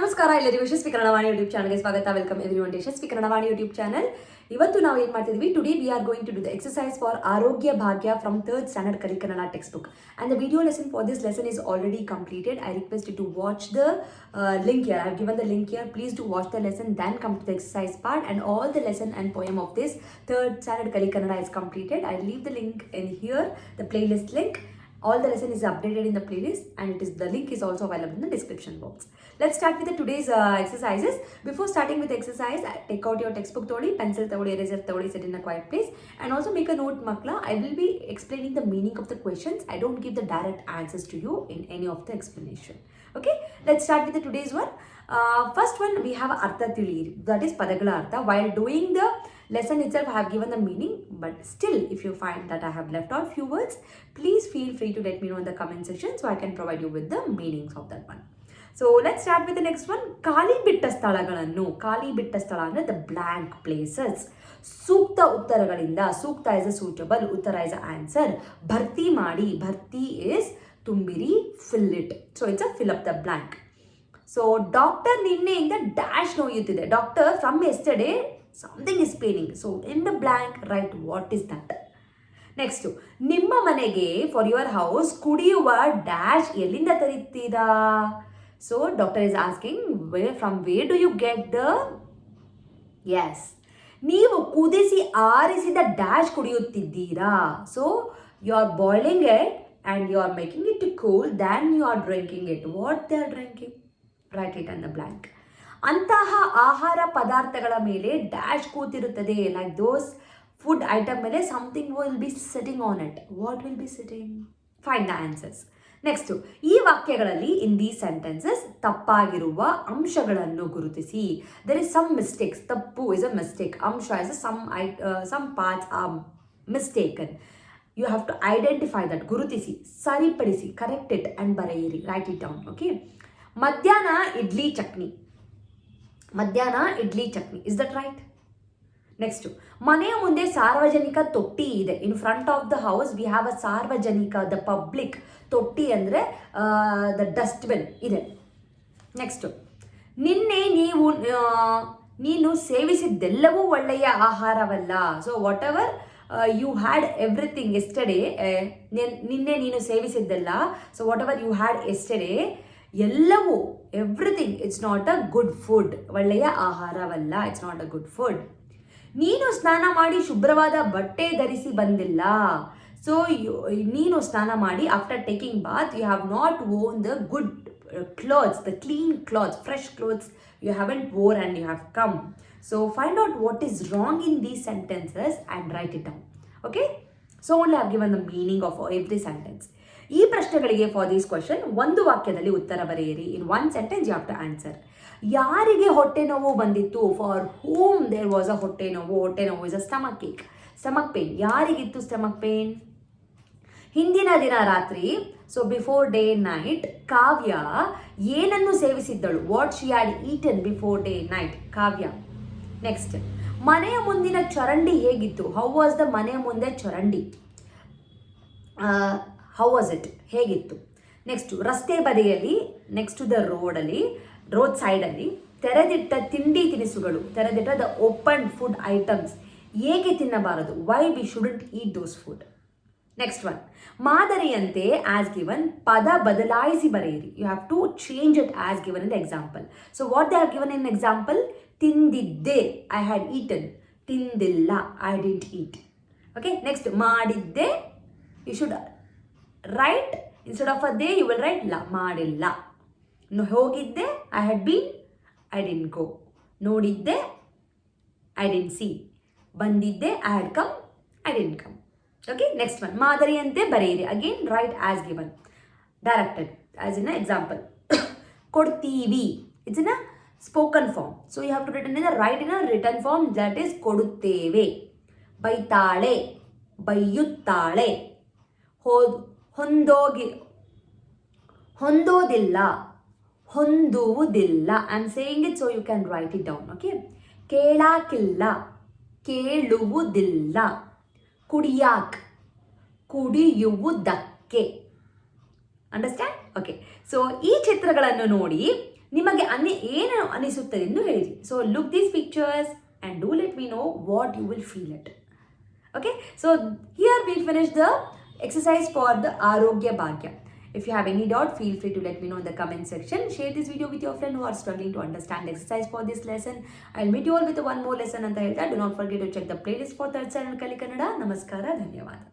ನಮಸ್ಕಾರ ಎಲ್ಲರಿಗೂ ಯಶಸ್ವಿ ಕನ್ನಡ ವಾಣಿ ಯೂಟ್ಯೂಬ್ ಚಾನಲ್ಗೆ ಸ್ವಾಗತ. Welcome everyone to Yashaswi Kannada Vani YouTube channel. ಇವತ್ತು ನಾವು ಏನು ಮಾಡ್ತಿದ್ವಿ, today we are going to do the exercise for Arogya Bhagya from 3rd standard Kannada text book and the video lesson for this lesson is already completed. I request you to watch the link here. I have given the link here. Please do watch the lesson, then come to the exercise part, and all the lesson and poem of this 3rd standard Kannada is completed. I leave the link in here, the playlist link. All the lesson is updated in the playlist, and the link is also available in the description box. Let's start with today's exercises. Before starting with the exercise, take out your textbook, pencil, eraser, sit in a quiet place, and also make a note, makla. I will be explaining the meaning of the questions. I don't give the direct answers to you in any of the explanation. Okay, let's start with today's one. First one, we have artha tiliri, that is padagala artha. While doing the lesson itself, I have given the meaning, but still if you find that I have left out few words, please feel free to let me know in the comment section so I can provide you with the meanings of that one. So let's start with the next one. Kali bitta sthalagalannu, kali bitta sthala andre the blank places. Sukta uttaragalinda, sukta is a suitable, uttara is a answer. Bharti madi, bharti is tumbiri, fill it. So it's a fill up the blank. So doctor ninneಯಿಂದ dash ನೋಯುತ್ತಿದೆ. Doctor from yesterday something is paining. So in the blank write what is that. Next, ನಿಮ್ಮ ಮನೆಗೆ for your house ಕುಡಿಯುವ dash ಎಲ್ಲಿಂದ ತರುತ್ತೀರಾ? So doctor is asking from where do you get the, yes, ನೀವು ಕುದಿಸಿ ಆರಿಸಿದ dash ಕುಡಿಯುತ್ತಿದ್ದೀರಾ. So you are boiling it and you are making it to cool, then you are drinking it. What they are drinking? Write it in the blank. ಅಂತಹ ಆಹಾರ ಪದಾರ್ಥಗಳ ಮೇಲೆ dash ಕೂತಿರುತ್ತದೆ. Like those food item ಮೇಲೆ something will be sitting on it. What will be sitting? Find the answers. Next, ಈ ವಾಕ್ಯಗಳಲ್ಲಿ in these sentences ತಪ್ಪಾಗಿರುವ ಅಂಶಗಳನ್ನು ಗುರುತಿಸಿ. There is some mistakes. ತಪ್ಪು ಇಸ್ ಅ ಮಿಸ್ಟೇಕ್, ಅಂಶ is some parts are mistaken. You have to identify that. ಗುರುತಿಸಿ, ಸರಿಪಡಿಸಿ, correct it and ಬರೆಯಿರಿ. Write it down. ಓಕೆ. ಮಧ್ಯಾಹ್ನ ಇಡ್ಲಿ ಚಟ್ನಿ. ಮಧ್ಯಾಹ್ನ idli chutney. Is that right? Next, ಮನೆಯ ಮುಂದೆ ಸಾರ್ವಜನಿಕ ತೊಟ್ಟಿ ಇದೆ. In front of the house we have a ಸಾರ್ವಜನಿಕ, ದ ಪಬ್ಲಿಕ್. ತೊಟ್ಟಿ ಅಂದರೆ ದ ಡಸ್ಟ್ಬಿನ್ ಇದೆ. ನೆಕ್ಸ್ಟ್, ನಿನ್ನೆ ನೀನು ಸೇವಿಸಿದ್ದೆಲ್ಲವೂ ಒಳ್ಳೆಯ ಆಹಾರವಲ್ಲ. So whatever you had everything yesterday, ನಿನ್ನೆ ನೀನು ಸೇವಿಸಿದ್ದೆಲ್ಲ. So whatever you had yesterday, ಎಲ್ಲವೂ, everything, it's not a good food. ಒಳ್ಳೆಯ ಆಹಾರವಲ್ಲ, it's not a good food. ನೀನು ಸ್ನಾನ ಮಾಡಿ ಶುಭ್ರವಾದ ಬಟ್ಟೆ ಧರಿಸಿ ಬಂದಿಲ್ಲ. ಸೊ ನೀನು ಸ್ನಾನ ಮಾಡಿ after taking bath you have not worn the good clothes, the clean clothes, fresh clothes you haven't wore and you have come. So find out what is wrong in these sentences and write it down. Okay. So only have given the meaning of every sentence. ಈ ಪ್ರಶ್ನೆಗಳಿಗೆ for this question ಒಂದು ವಾಕ್ಯದಲ್ಲಿ ಉತ್ತರ ಬರೆಯಿರಿ. In one sentence you have to answer. ಯಾರಿಗೆ ಹೊಟ್ಟೆ ನೋವು ಬಂದಿತ್ತು? For whom there was a ಹೊಟ್ಟೆ ನೋವು. ಹೊಟ್ಟೆ ನೋವು is a stomach ache, stomach pain. ಯಾರಿಗಿತ್ತು ಸ್ಟಮಕ್ ಪೇನ್? ಹಿಂದಿನ ದಿನ ರಾತ್ರಿ, so before day night, Kavya ಏನನ್ನು ಸೇವಿಸಿದ್ದಳು? What she had eaten before day night, Kavya. Next, ಮನೆಯ ಮುಂದಿನ ಚರಂಡಿ ಹೇಗಿತ್ತು? ಹೌ ವಾಸ್ ದ ಮನೆಯ ಮುಂದೆ ಚರಂಡಿ? How was it? ಹೇಗಿತ್ತು? ನೆಕ್ಸ್ಟು, ರಸ್ತೆ ಬದಿಯಲ್ಲಿ, ನೆಕ್ಸ್ಟ್ ಟು ದ ರೋಡ್ ಸೈಡಲ್ಲಿ ತೆರೆದಿಟ್ಟ ತಿಂಡಿ ತಿನಿಸುಗಳು, ತೆರೆದಿಟ್ಟ ದ ಓಪನ್ ಫುಡ್ ಐಟಮ್ಸ್ ಏಕೆ ತಿನ್ನಬಾರದು? Why we shouldn't eat those food? Next one, ಮಾದರಿಯಂತೆ ಆಸ್ ಗಿವನ್ ಪದ ಬದಲಾಯಿಸಿ ಬರೆಯಿರಿ. You have to change it as given in the example. So what they have given in example? ತಿಂದಿದ್ದೆ, I had eaten. ತಿಂದಿಲ್ಲ, I didn't eat. Okay. Next, ಮಾಡಿದ್ದೆ, you should write instead of a ದೇ you will write ಲ, ಮಾಡಿಲ್ಲ. ಹೋಗಿದ್ದೆ, I had been, I didn't go. ನೋಡಿದ್ದೆ, I didn't see. ಬಂದಿದ್ದೆ, I had come, I didn't come. Okay. Next one, ಮಾದರಿಯಂತೆ ಬರೆಯಿರಿ. Again write as given, directed as in a example. ಕೊಡ್ತೀವಿ, it's in a spoken form. So you have to written in write in a written form, that is ಕೊಡುತ್ತೇವೆ. ಬೈತಾಳೆ, ಬೈಯುತ್ತಾಳೆ. ಹೊಂದೋದಿಲ್ಲ, ಹೊಂದುವುದಿಲ್ಲ. I am saying it so you can write it down. Okay. ಕೇಳಾಕಿಲ್ಲ, ಕೇಳುವುದಿಲ್ಲ. ಕುಡಿಯಾಕ್, ಕುಡಿಯುವುದಕ್ಕೆ. ಅಂಡರ್ಸ್ಟ್ಯಾಂಡ್? ಓಕೆ. ಸೊ ಈ ಚಿತ್ರಗಳನ್ನು ನೋಡಿ ನಿಮಗೆ ಏನು ಅನಿಸುತ್ತದೆ ಎಂದು ಹೇಳಿರಿ. So look these pictures and do let me know what you will feel it. Okay, so here we finish the exercise for the Arogya Bhagya. If you have any doubt, feel free to let me know in the comment section. Share this video with your friend who are struggling to understand the exercise for this lesson. I'll meet you all with one more lesson anta helta. Do not forget to check the playlist for third channel Kali Kannada. Namaskara, dhanyawada.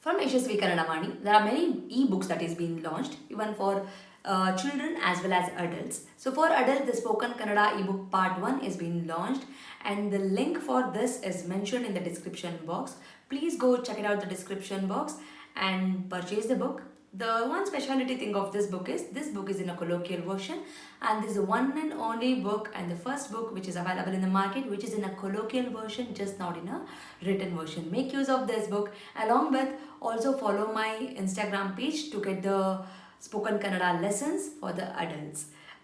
From Yashaswi Kannadavaani, there are many e-books that is being launched, even for children as well as adults. So for adults, the Spoken Kannada ebook part 1 is being launched, and the link for this is mentioned in the description box. Please go check it out the description box and purchase the book. The one specialty thing of this book is in a colloquial version, and this is the one and only book and the first book which is available in the market which is in a colloquial version, just not in a written version. Make use of this book. Along with, also follow my Instagram page to get the Spoken Kannada lessons for the adults.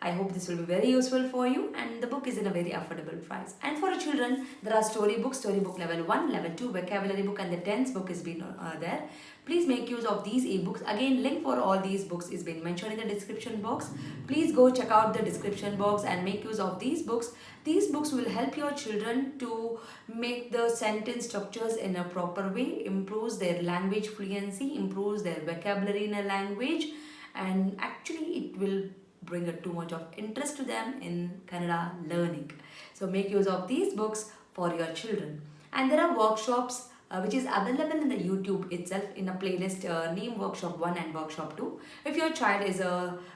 I hope this will be very useful for you, and the book is in a very affordable price. And for children, there are storybook level 1, level 2, vocabulary book, and the tense book is being there. Please make use of these ebooks. Again, link for all these books is being mentioned in the description box. Please go check out the description box and make use of these books. These books will help your children to make the sentence structures in a proper way, improves their language fluency, improves their vocabulary in a language, and actually it will bring too much of interest to them in Kannada learning. So make use of these books for your children. And there are workshops which is available in the YouTube itself in a playlist named Workshop 1 and Workshop 2. If your child is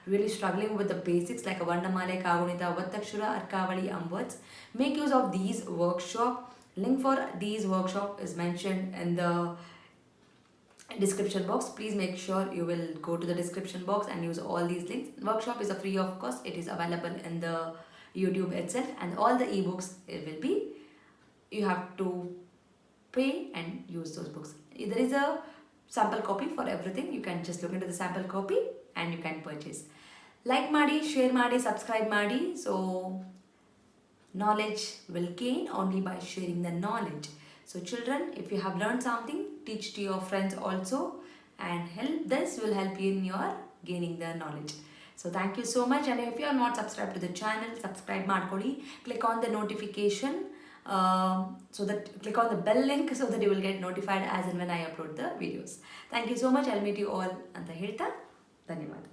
really struggling with the basics like a Varnamala, Karuneya, Vattakshura, Arkavali, words, make use of these workshop. Link for these workshop is mentioned in the description box. Please make sure you will go to the description box and use all these links. Workshop is a free of cost. It is available in the YouTube itself, and all the ebooks it will be, you have to pay and use those books. There is a sample copy for everything. You can just look into the sample copy and you can purchase. Like ಮಾಡಿ, share ಮಾಡಿ, subscribe ಮಾಡಿ. So knowledge will gain only by sharing the knowledge. So children, if you have learned something, teach to your friends also, and this will help you in your gaining the knowledge. So thank you so much, and if you are not subscribed to the channel, subscribe ಮಾಡ್ಕೊಳ್ಳಿ. Click on the notification, so that click on the bell link so that you will get notified as and when I upload the videos. Thank you so much. I'll meet you all ಅಂತ ಹೇಳ್ತಾ ಧನ್ಯವಾದ.